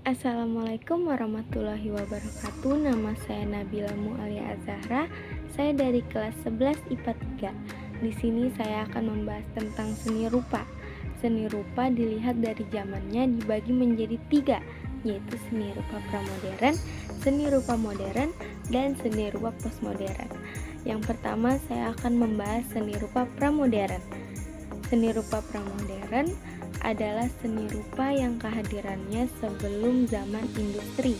Assalamualaikum warahmatullahi wabarakatuh. Nama saya Nabila Mu'alia Azahra. Saya dari kelas 11 IPA 3. Di sini saya akan membahas tentang seni rupa. Seni rupa dilihat dari zamannya dibagi menjadi 3, yaitu seni rupa pramodern, seni rupa modern, dan seni rupa postmodern. Yang pertama saya akan membahas seni rupa pramodern. Seni rupa pramodern adalah seni rupa yang kehadirannya sebelum zaman industri.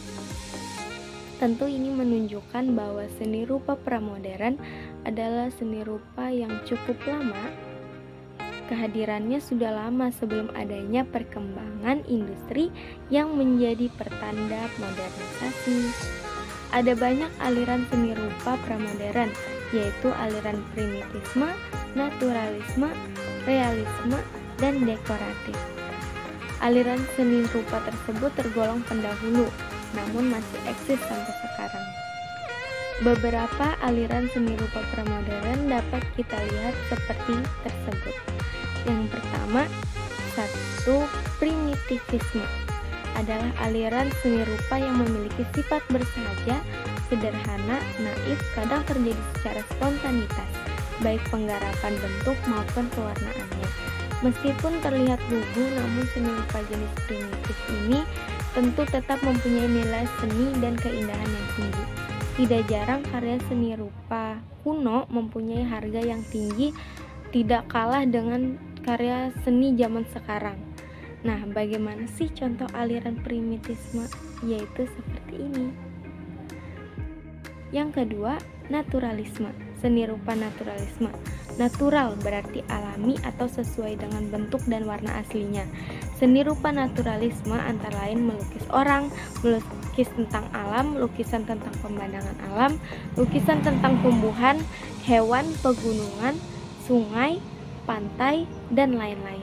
Tentu ini menunjukkan bahwa seni rupa pramodern adalah seni rupa yang cukup lama. Kehadirannya sudah lama sebelum adanya perkembangan industri yang menjadi pertanda modernisasi. Ada banyak aliran seni rupa pramodern, yaitu aliran primitisme, naturalisme, realisme, dan dekoratif. Aliran seni rupa tersebut tergolong pendahulu, namun masih eksis sampai sekarang. Beberapa aliran seni rupa pramodern dapat kita lihat seperti tersebut. Yang pertama, 1. Primitivisme adalah aliran seni rupa yang memiliki sifat bersahaja, sederhana, naif, kadang terjadi secara spontanitas, baik penggarapan bentuk maupun pewarnaannya. Meskipun terlihat lugu, namun seni rupa jenis primitif ini tentu tetap mempunyai nilai seni dan keindahan yang tinggi. Tidak jarang karya seni rupa kuno mempunyai harga yang tinggi, tidak kalah dengan karya seni zaman sekarang. Nah, bagaimana sih contoh aliran primitisme? Yaitu seperti ini. Yang kedua, naturalisme. Seni rupa naturalisme. Natural berarti alami atau sesuai dengan bentuk dan warna aslinya. Seni rupa naturalisme antara lain melukis orang, melukis tentang alam, lukisan tentang pemandangan alam, lukisan tentang tumbuhan, hewan, pegunungan, sungai, pantai, dan lain-lain.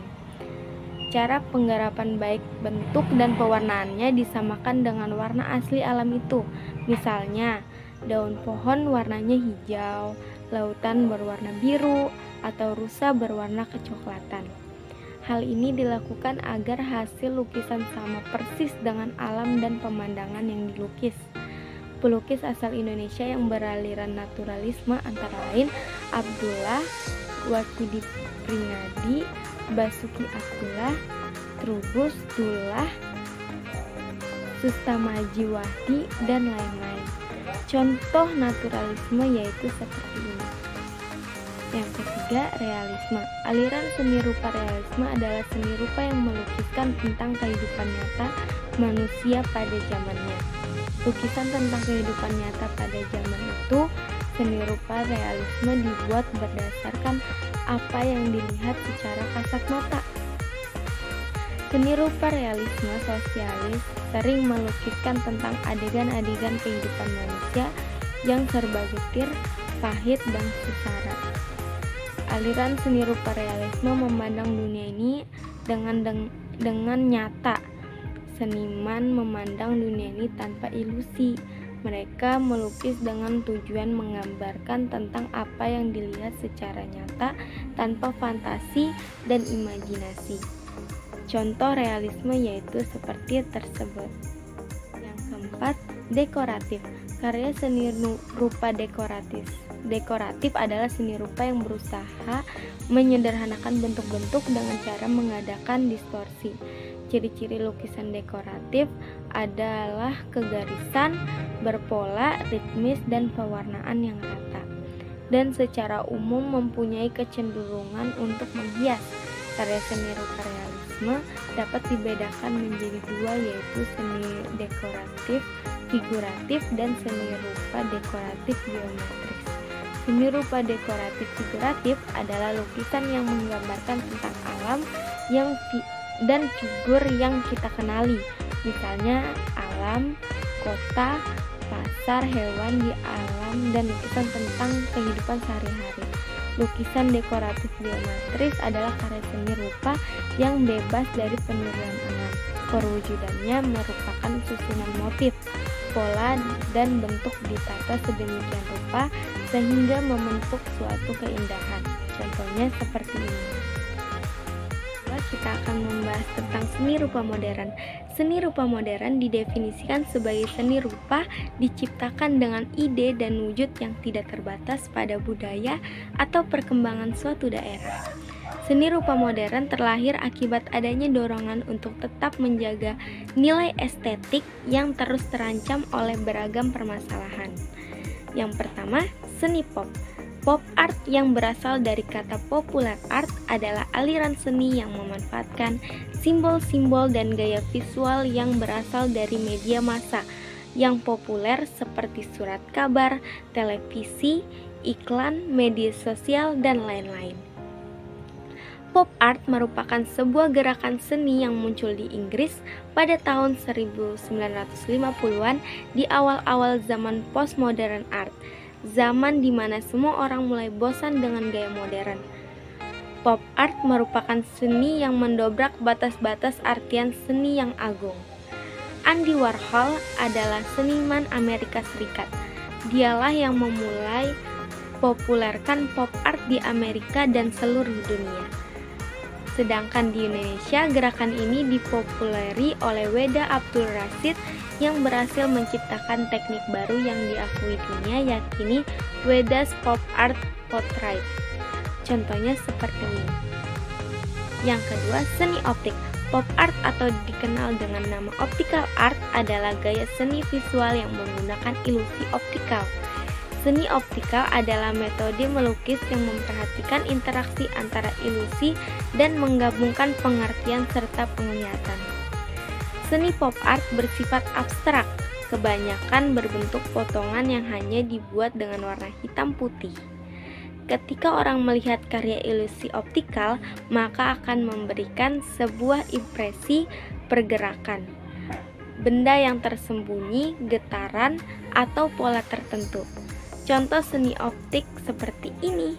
Cara penggarapan baik bentuk dan pewarnaannya disamakan dengan warna asli alam itu. Misalnya, daun pohon warnanya hijau, lautan berwarna biru, atau rusa berwarna kecoklatan. Hal ini dilakukan agar hasil lukisan sama persis dengan alam dan pemandangan yang dilukis. Pelukis asal Indonesia yang beraliran naturalisme antara lain Abdullah Wakidi Pringadi, Basuki Abdullah, Trubus Dullah, Sustamaji Wahdi, dan lain-lain. Contoh naturalisme yaitu seperti ini. Yang ketiga, realisme. Aliran seni rupa realisme adalah seni rupa yang melukiskan tentang kehidupan nyata manusia pada zamannya. Lukisan tentang kehidupan nyata pada zaman itu, seni rupa realisme dibuat berdasarkan apa yang dilihat secara kasat mata. Seni rupa realisme sosialis sering melukiskan tentang adegan-adegan kehidupan manusia yang serba getir, pahit, dan sesara. Aliran seni rupa realisme memandang dunia ini dengan nyata. Seniman memandang dunia ini tanpa ilusi. Mereka melukis dengan tujuan menggambarkan tentang apa yang dilihat secara nyata tanpa fantasi dan imajinasi. Contoh realisme yaitu seperti tersebut. Yang keempat, dekoratif. Karya seni rupa dekoratif. Dekoratif adalah seni rupa yang berusaha menyederhanakan bentuk-bentuk dengan cara mengadakan distorsi. Ciri-ciri lukisan dekoratif adalah kegarisan, berpola, ritmis, dan pewarnaan yang rata. Dan secara umum mempunyai kecenderungan untuk menghias. Karya seni rupa realisme dapat dibedakan menjadi dua, yaitu seni dekoratif figuratif dan seni rupa dekoratif geometris. Seni rupa dekoratif figuratif adalah lukisan yang menggambarkan tentang alam dan figur yang kita kenali, misalnya alam, kota, pasar, hewan di alam, dan lukisan tentang kehidupan sehari-hari. Lukisan dekoratif geometris adalah karya seni rupa yang bebas dari peniruan alam. Perwujudannya merupakan susunan motif, pola, dan bentuk ditata sedemikian rupa sehingga membentuk suatu keindahan. Contohnya seperti ini. kita akan membahas tentang seni rupa modern. Seni rupa modern didefinisikan sebagai seni rupa diciptakan dengan ide dan wujud yang tidak terbatas pada budaya atau perkembangan suatu daerah. Seni rupa modern terlahir akibat adanya dorongan untuk tetap menjaga nilai estetik yang terus terancam oleh beragam permasalahan. Yang pertama, seni pop. Pop art yang berasal dari kata popular art adalah aliran seni yang memanfaatkan simbol-simbol dan gaya visual yang berasal dari media massa yang populer seperti surat kabar, televisi, iklan, media sosial, dan lain-lain. Pop art merupakan sebuah gerakan seni yang muncul di Inggris pada tahun 1950-an di awal-awal zaman postmodern art, zaman di mana semua orang mulai bosan dengan gaya modern. Pop art merupakan seni yang mendobrak batas-batas artian seni yang agung. Andy Warhol adalah seniman Amerika Serikat. Dialah yang memulai populerkan pop art di Amerika dan seluruh dunia. Sedangkan di Indonesia, gerakan ini dipopuleri oleh Weda Abdul Rashid yang berhasil menciptakan teknik baru yang diakui dunia, yakni Weda's Pop Art Portrait. Contohnya seperti ini. Yang kedua, seni optik. Pop art atau dikenal dengan nama optical art adalah gaya seni visual yang menggunakan ilusi optikal. Seni optikal adalah metode melukis yang memperhatikan interaksi antara ilusi dan menggabungkan pengertian serta penglihatan. Seni pop art bersifat abstrak, kebanyakan berbentuk potongan yang hanya dibuat dengan warna hitam putih. Ketika orang melihat karya ilusi optikal, maka akan memberikan sebuah impresi pergerakan, benda yang tersembunyi, getaran, atau pola tertentu. Contoh seni optik seperti ini.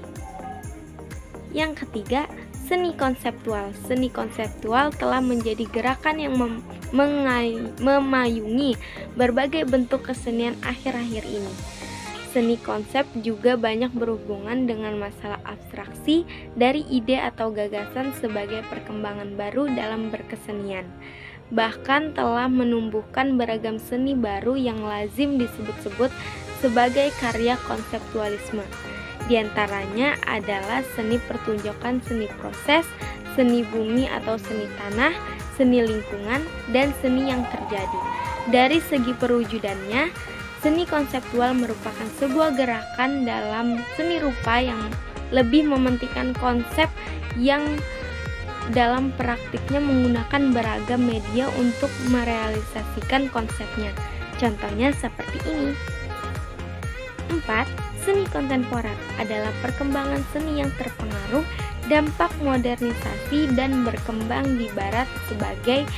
Yang ketiga, seni konseptual. Seni konseptual telah menjadi gerakan yang memayungi berbagai bentuk kesenian akhir-akhir ini. Seni konsep juga banyak berhubungan dengan masalah abstraksi dari ide atau gagasan sebagai perkembangan baru dalam berkesenian. Bahkan telah menumbuhkan beragam seni baru yang lazim disebut-sebut sebagai karya konseptualisme. Di antaranya adalah seni pertunjukan, seni proses, seni bumi atau seni tanah, seni lingkungan, dan seni yang terjadi. Dari segi perwujudannya, seni konseptual merupakan sebuah gerakan dalam seni rupa yang lebih mementingkan konsep yang dalam praktiknya menggunakan beragam media untuk merealisasikan konsepnya. Contohnya seperti ini. 4. Seni kontemporer adalah perkembangan seni yang terpengaruh dampak modernisasi dan berkembang di barat sebagai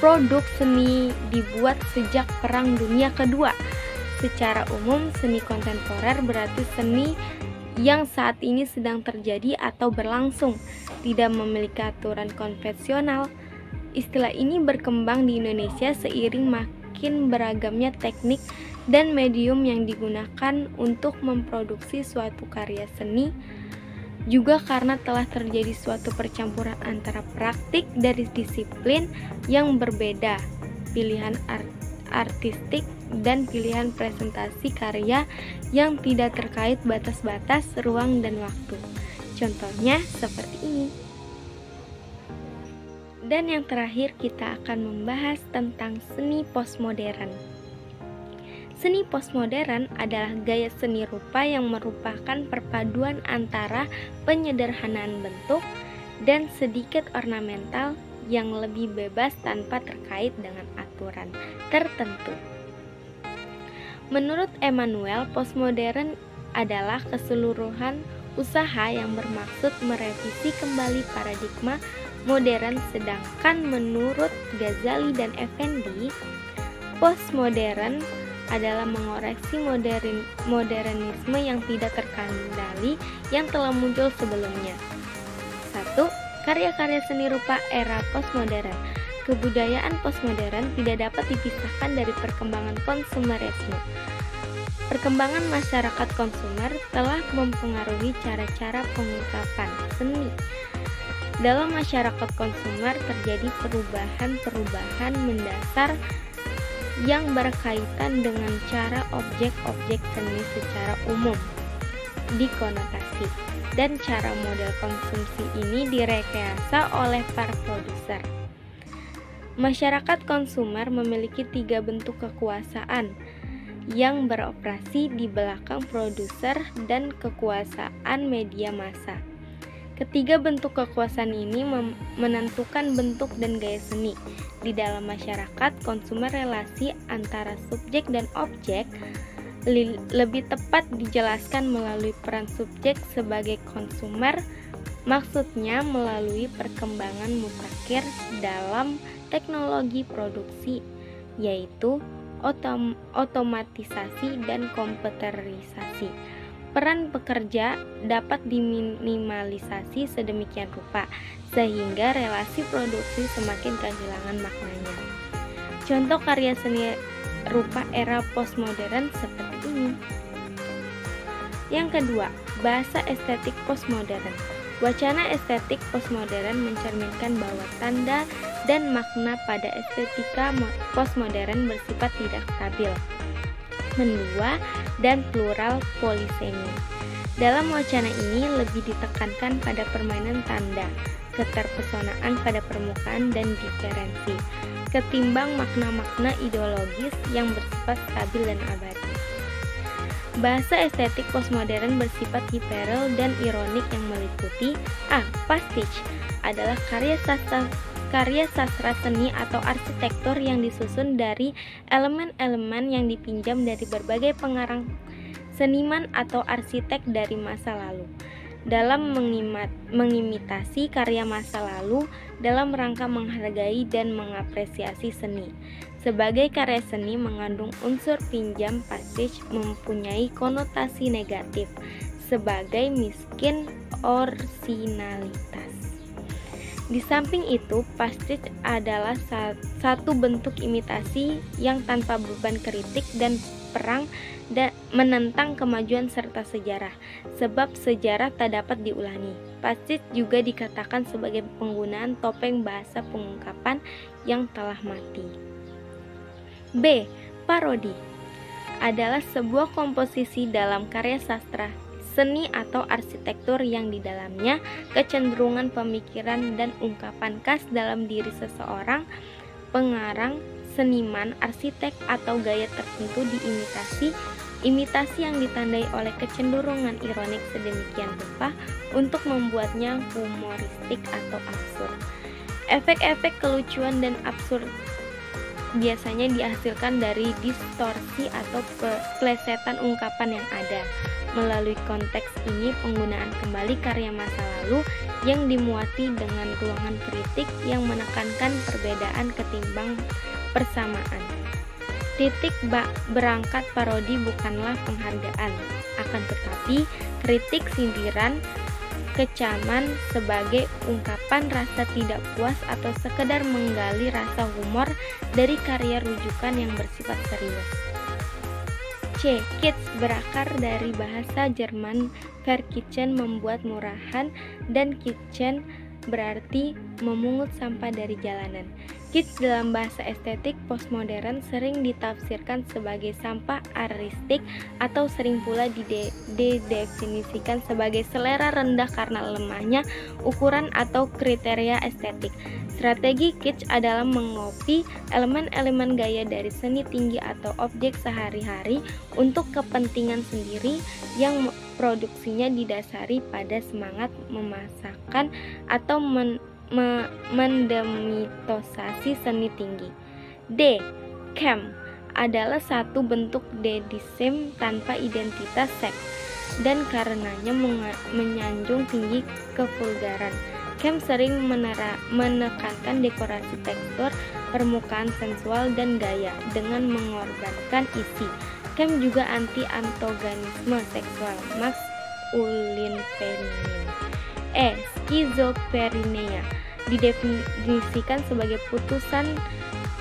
produk seni dibuat sejak Perang Dunia Kedua. Secara umum, seni kontemporer berarti seni yang saat ini sedang terjadi atau berlangsung, tidak memiliki aturan konvensional. Istilah ini berkembang di Indonesia seiring makin beragamnya teknik dan medium yang digunakan untuk memproduksi suatu karya seni, juga karena telah terjadi suatu percampuran antara praktik dari disiplin yang berbeda, pilihan artistik, dan pilihan presentasi karya yang tidak terkait batas-batas ruang dan waktu. Contohnya seperti ini. Dan yang terakhir, kita akan membahas tentang seni postmodern. Seni postmodern adalah gaya seni rupa yang merupakan perpaduan antara penyederhanaan bentuk dan sedikit ornamental yang lebih bebas tanpa terkait dengan aturan tertentu. Menurut Emmanuel, postmodern adalah keseluruhan usaha yang bermaksud merevisi kembali paradigma modern, sedangkan menurut Ghazali dan Effendi, postmodern adalah mengoreksi modernisme yang tidak terkendali yang telah muncul sebelumnya. 1. Karya-karya seni rupa era postmodern. Kebudayaan postmodern tidak dapat dipisahkan dari perkembangan konsumerisme. Perkembangan masyarakat konsumer telah mempengaruhi cara-cara pengungkapan seni. Dalam masyarakat konsumer terjadi perubahan-perubahan mendasar yang berkaitan dengan cara objek-objek seni secara umum dikonotasi, dan cara model konsumsi ini direkayasa oleh para produser. Masyarakat konsumer memiliki 3 bentuk kekuasaan yang beroperasi di belakang produser dan kekuasaan media massa. Ketiga bentuk kekuasaan ini menentukan bentuk dan gaya seni. Di dalam masyarakat konsumer, relasi antara subjek dan objek lebih tepat dijelaskan melalui peran subjek sebagai konsumer, maksudnya melalui perkembangan mutakhir dalam teknologi produksi, yaitu otomatisasi dan komputerisasi. Peran pekerja dapat diminimalisasi sedemikian rupa sehingga relasi produksi semakin kehilangan maknanya. Contoh karya seni rupa era postmodern seperti ini. Yang kedua, bahasa estetik postmodern. Wacana estetik postmodern mencerminkan bahwa tanda dan makna pada estetika postmodern bersifat tidak stabil, mendua, dan plural polisemi. Dalam wacana ini lebih ditekankan pada permainan tanda, keterpesonaan pada permukaan dan diferensi, ketimbang makna-makna ideologis yang bersifat stabil dan abadi. Bahasa estetik postmodern bersifat hiperbol dan ironik yang meliputi pastiche adalah karya sastra seni atau arsitektur yang disusun dari elemen-elemen yang dipinjam dari berbagai pengarang seniman atau arsitek dari masa lalu dalam mengimitasi karya masa lalu dalam rangka menghargai dan mengapresiasi seni. Sebagai karya seni mengandung unsur pinjam, pastiche mempunyai konotasi negatif sebagai miskin orisinalitas. Di samping itu, pastiche adalah satu bentuk imitasi yang tanpa beban kritik dan perang dan menentang kemajuan serta sejarah, sebab sejarah tak dapat diulangi. Pastiche juga dikatakan sebagai penggunaan topeng bahasa pengungkapan yang telah mati. B. Parodi adalah sebuah komposisi dalam karya sastra, seni atau arsitektur yang di dalamnya kecenderungan pemikiran dan ungkapan khas dalam diri seseorang, pengarang, seniman, arsitek atau gaya tertentu diimitasi. Imitasi yang ditandai oleh kecenderungan ironik sedemikian rupa untuk membuatnya humoristik atau absurd. Efek-efek kelucuan dan absurd biasanya dihasilkan dari distorsi atau plesetan ungkapan yang ada. Melalui konteks ini, penggunaan kembali karya masa lalu yang dimuati dengan ruangan kritik yang menekankan perbedaan ketimbang persamaan. Titik berangkat parodi bukanlah penghargaan, akan tetapi kritik, sindiran, kecaman sebagai ungkapan rasa tidak puas atau sekedar menggali rasa humor dari karya rujukan yang bersifat serius. C. Kitsch berakar dari bahasa Jerman verkitchen, membuat murahan, dan kitchen berarti memungut sampah dari jalanan. Kitsch dalam bahasa estetik postmodern sering ditafsirkan sebagai sampah aristik atau sering pula didefinisikan sebagai selera rendah karena lemahnya ukuran atau kriteria estetik. Strategi kitsch adalah mengopi elemen-elemen gaya dari seni tinggi atau objek sehari-hari untuk kepentingan sendiri yang produksinya didasari pada semangat memasakkan atau mendemitosasi seni tinggi. D. Camp adalah satu bentuk deisme tanpa identitas seks dan karenanya menyanjung tinggi kevulgaran. Camp sering menekankan dekorasi tekstur, permukaan sensual, dan gaya dengan mengorbankan isi. Camp juga anti-antagonisme seksual, maskulin feminin. E. Skizofrenia didefinisikan sebagai putusan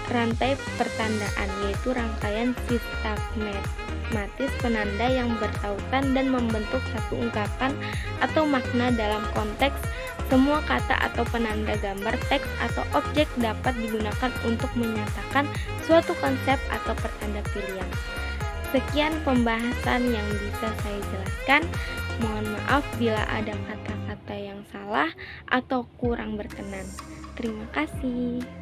rantai pertandaan, yaitu rangkaian sistematis penanda yang bertautan dan membentuk satu ungkapan atau makna dalam konteks Semua kata atau penanda gambar, teks, atau objek dapat digunakan untuk menyatakan suatu konsep atau pertanda pilihan. Sekian pembahasan yang bisa saya jelaskan. Mohon maaf bila ada kata-kata yang salah atau kurang berkenan. Terima kasih.